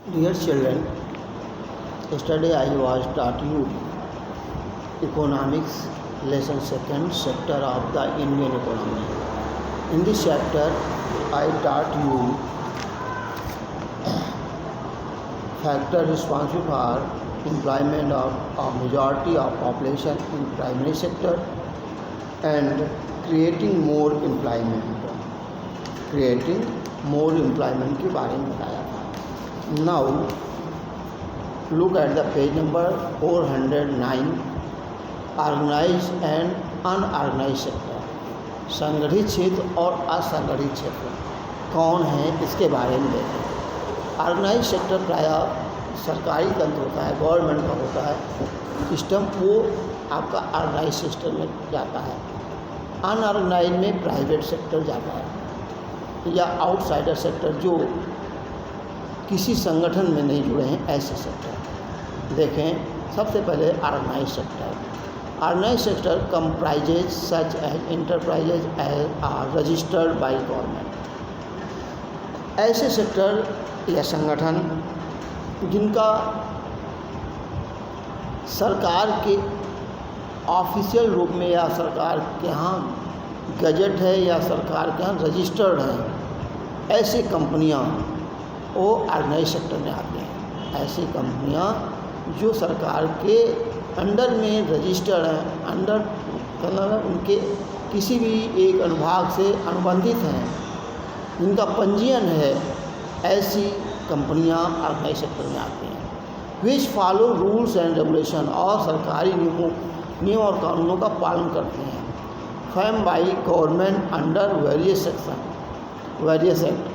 Dear children, yesterday I was taught you economics lesson second sector of the Indian economy. In this chapter, I taught you factor responsible for employment of a majority of population in primary sector and creating more employment के बारे में बताया था. Now look at the page number 409. Organized and unorganized sector. संगठित क्षेत्र और असंगठित क्षेत्र कौन है, इसके बारे में देखें. ऑर्गेनाइज सेक्टर प्रायः सरकारी तंत्र होता है, गवर्नमेंट का होता है सिस्टम, वो आपका ऑर्गेनाइज सिस्टम में जाता है. अनऑर्गेनाइज में प्राइवेट सेक्टर जाता है या आउटसाइडर सेक्टर, जो किसी संगठन में नहीं जुड़े हैं, ऐसे सेक्टर. देखें सबसे पहले organise sector. Organise sector comprises such as enterprises as are registered by government. ऐसे सेक्टर या संगठन जिनका सरकार के ऑफिशियल रूप में या सरकार के यहाँ गजट है या सरकार के यहाँ रजिस्टर्ड हैं, ऐसी कंपनियाँ वो ऑर्गेनाइज सेक्टर में आती हैं. ऐसी कंपनियाँ जो सरकार के अंडर में रजिस्टर्ड हैं, अंडर मतलब उनके किसी भी एक अनुभाग से अनुबंधित हैं, जिनका पंजीयन है, ऐसी कंपनियां ऑर्गेनाइज सेक्टर में आती हैं. Which follow rules and regulation, और सरकारी नियम और कानूनों का पालन करते हैं. Frame by government under various act.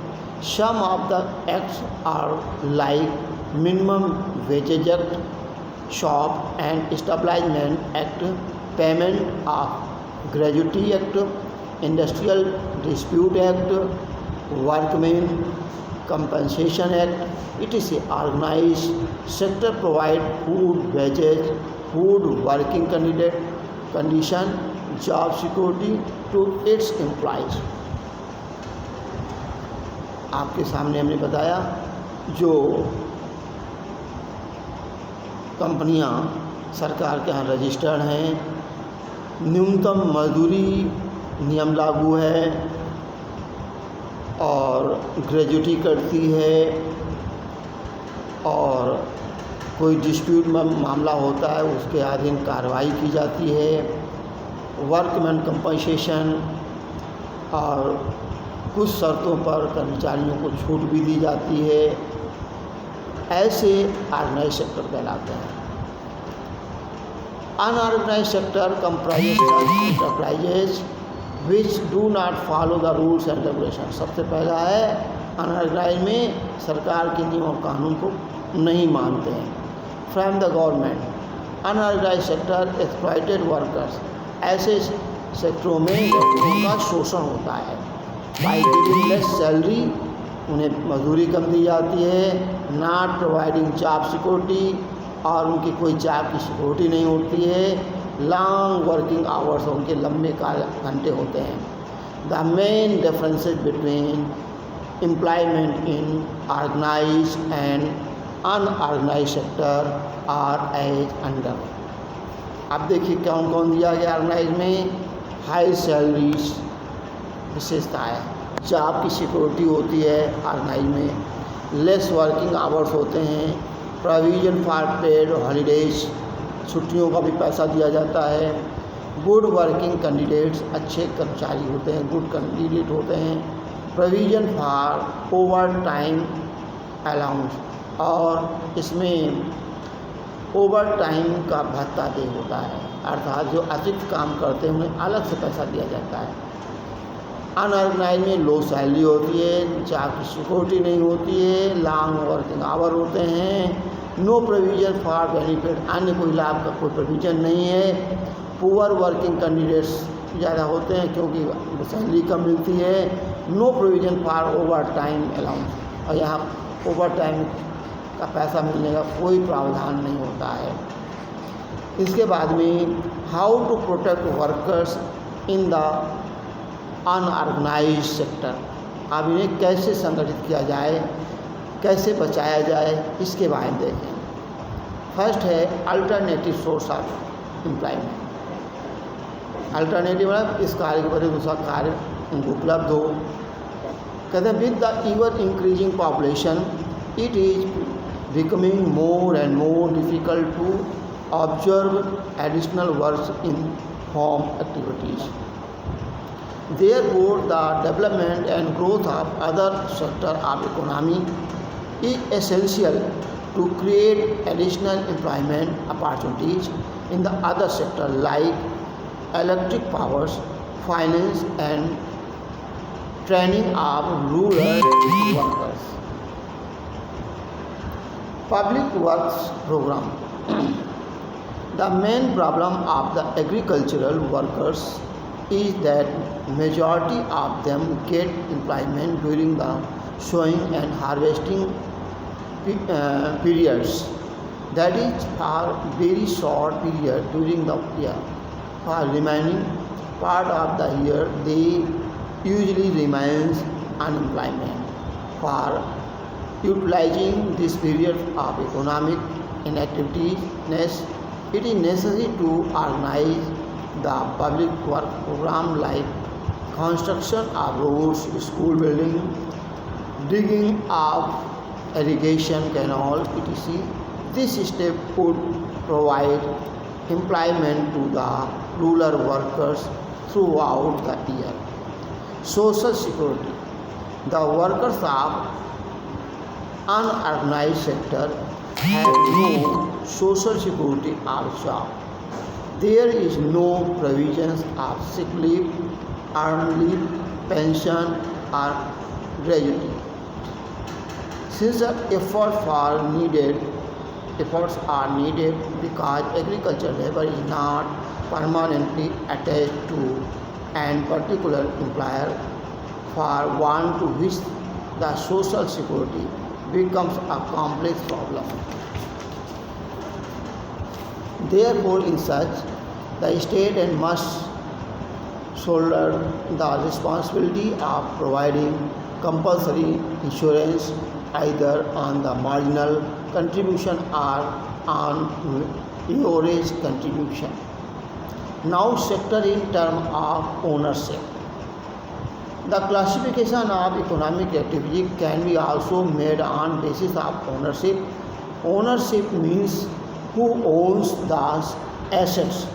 Some of the acts are like minimum wages act, shop and establishment act, payment of gratuity act, industrial dispute act, workman compensation act. It is organise sector provide food, wages, food, working condition, job security to its employees. आपके सामने हमने बताया जो कंपनियां सरकार के यहाँ registered हैं, न्यूनतम मजदूरी नियम लागू है और ग्रेजुटी करती है, और कोई डिस्प्यूट मामला होता है उसके अधीन कार्रवाई की जाती है. वर्कमैन कंपनसेशन, और कुछ शर्तों पर कर्मचारियों को छूट भी दी जाती है. ऐसे ऑर्गेनाइज सेक्टर कहलाते हैं. Unorganise sector comprises enterprises which do not follow the rules and regulation. सबसे पहला है अनऑर्गेनाइज में सरकार के नियम और कानून को नहीं मानते हैं. From the government unorganise sector exploited workers. ऐसे सेक्टरों में व्यक्तियों का शोषण होता है. बाई गिविंग लेस सैलरी, उन्हें मजदूरी कम दी जाती है. नॉट प्रोवाइडिंग जॉब सिक्योरिटी, और उनकी कोई जॉब की सिक्योरिटी नहीं होती है. लॉन्ग वर्किंग आवर्स, उनके लंबे घंटे होते हैं. The main differences between employment in organise and unorganise sector are as under. अब देखिए कौन कौन दिया गया ऑर्गेनाइज में. हाई सैलरीज विशेषता है, जॉब की सिक्योरिटी होती है ऑर्गेनाइज में. लेस वर्किंग आवर्स होते हैं. प्रोविजन फॉर पेड हॉलीडेज, छुट्टियों का भी पैसा दिया जाता है. गुड वर्किंग कैंडिडेट्स, अच्छे कर्मचारी होते हैं, गुड कैंडिडेट होते हैं. Provision for overtime allowance, और इसमें ओवर टाइम का भत्ता दे होता है, अर्थात जो अतिरिक्त काम करते हैं उन्हें अलग से पैसा दिया जाता है. अनऑर्गेनाइज में लो सैलरी होती है, जॉब की सिक्योरिटी नहीं होती है, लॉन्ग वर्किंग आवर होते हैं. नो प्रोविजन फॉर बेनिफिट, अन्य कोई लाभ का कोई प्रोविजन नहीं है. पुअर वर्किंग कैंडिडेट्स ज़्यादा होते हैं क्योंकि सैलरी कम मिलती है. No provision for overtime allowance, और यहाँ ओवर टाइम का पैसा मिलने का कोई प्रावधान नहीं होता है. इसके बाद में how to protect workers in the unorganised sector. अब इन्हें कैसे संगठित किया जाए, कैसे बचाया जाए इसके बारे में देखें। फर्स्ट है alternative source of employment. Alternative मतलब इस कार्य के बदले दूसरा कार्य उनको उपलब्ध हो। कहते हैं with the ever increasing population it is becoming more and more difficult to observe additional work in home activities. Therefore, the development and growth of other sector of economy is essential to create additional employment opportunities in the other sector like electric powers, finance and training of rural workers. Public works program. The main problem of the agricultural workers is that majority of them get employment during the sowing and harvesting periods, that is for very short period during the year. For remaining part of the year they usually remains unemployment. For utilizing this period of economic inactiveness, it is necessary to organize the public work program like construction of roads, school building, digging of irrigation canal, etc. This step would provide employment to the rural workers throughout the year. Social security. The workers of unorganized sector have no social security or job. There is no provisions of sick leave, earned leave, pension or gratuity. Since efforts are needed because agricultural labor is not permanently attached to an particular employer, for one to which the social security becomes a complex problem. Therefore, in such, the state must shoulder the responsibility of providing compulsory insurance either on the marginal contribution or on average contribution. Now, sector in terms of ownership. The classification of economic activity can be also made on basis of ownership. Ownership means who owns the assets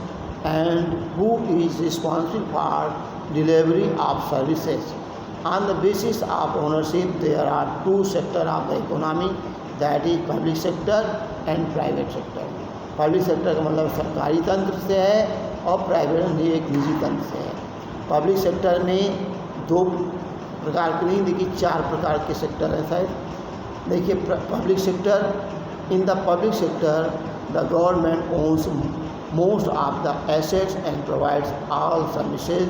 and who is responsible for delivery of services. On the basis of ownership, there are two sectors of the economy, that is public sector and private sector. Public sector का मतलब सरकारी तंत्र से है और private एक निजी तंत्र से है। पब्लिक सेक्टर में दो प्रकार के नहीं, देखिए चार प्रकार के सेक्टर हैं शायद। देखिए public sector, in the public sector the government owns most of the assets and provides all services.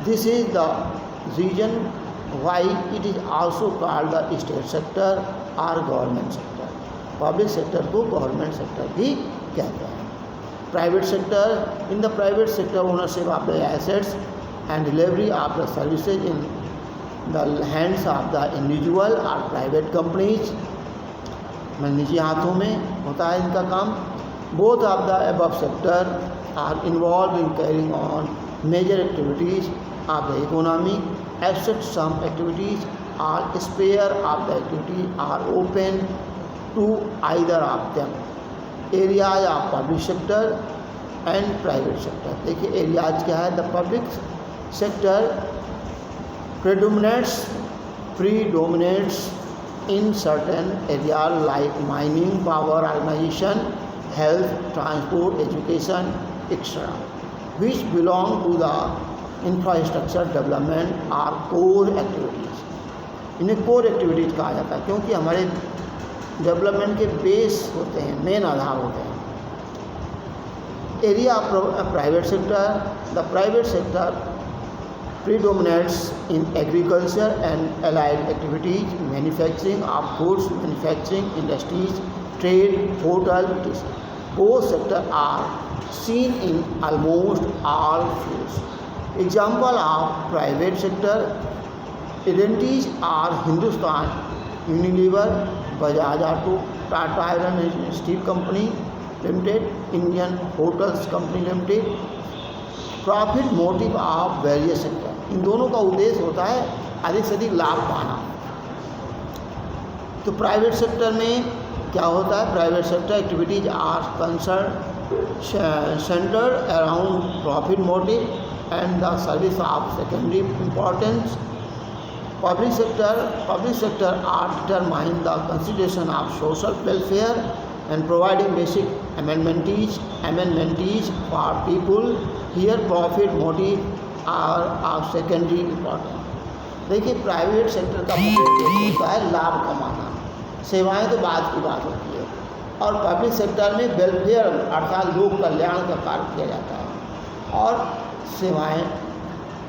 This is the reason why it is also called the state sector or government sector. Public sector को government sector भी कहते हैं। Private sector, in the private sector ownership of the assets and delivery of the services in the hands of the individual or private companies, निजी हाथों में होता है इनका काम। Both of the above sector are involved in carrying on major activities of the economy, except some activities or sphere of the activity are open to either of them. Areas of public sector and private sector. देखिए areas क्या है? The public sector predominates in certain areas like mining, power organization, health, transport, education, etc., which belong to the infrastructure development or core activities. इन्हें core activities कहा जाता है क्योंकि हमारे development के बेस होते हैं, मेन आधार होते हैं। Area of private sector, the private sector predominates in agriculture and allied activities, manufacturing of goods, manufacturing industries, trade, hotel, etc. Both sectors are seen in almost all fields. Example of private sector entities are Hindustan Unilever, Bajaj auto, Tata iron and steel company limited, Indian hotels company limited. Profit motive of various sector, इन दोनों का उद्देश्य होता है अधिक से अधिक लाभ पाना। तो प्राइवेट सेक्टर में क्या होता है? Private sector activities are concern centered around profit motive and the service of secondary importance. Public sector are determining the consideration of social welfare and providing basic amenities for people. Here profit motive are of secondary importance. देखिए, private sector का मुख्य उद्देश्य होता है लाभ कमाना, सेवाएं तो बाद की बात होती है, और पब्लिक सेक्टर में वेलफेयर अर्थात लोक कल्याण का कार्य किया जाता है, और सेवाएं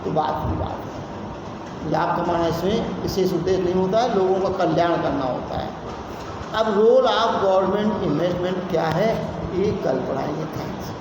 तो बाद की बात है। लाभ कमाना इसमें विशेष उद्देश्य नहीं होता है, लोगों का कल्याण करना होता है। अब रोल ऑफ गवर्नमेंट इन्वेस्टमेंट क्या है, ये कल पढ़ाएंगे। थैंक्स।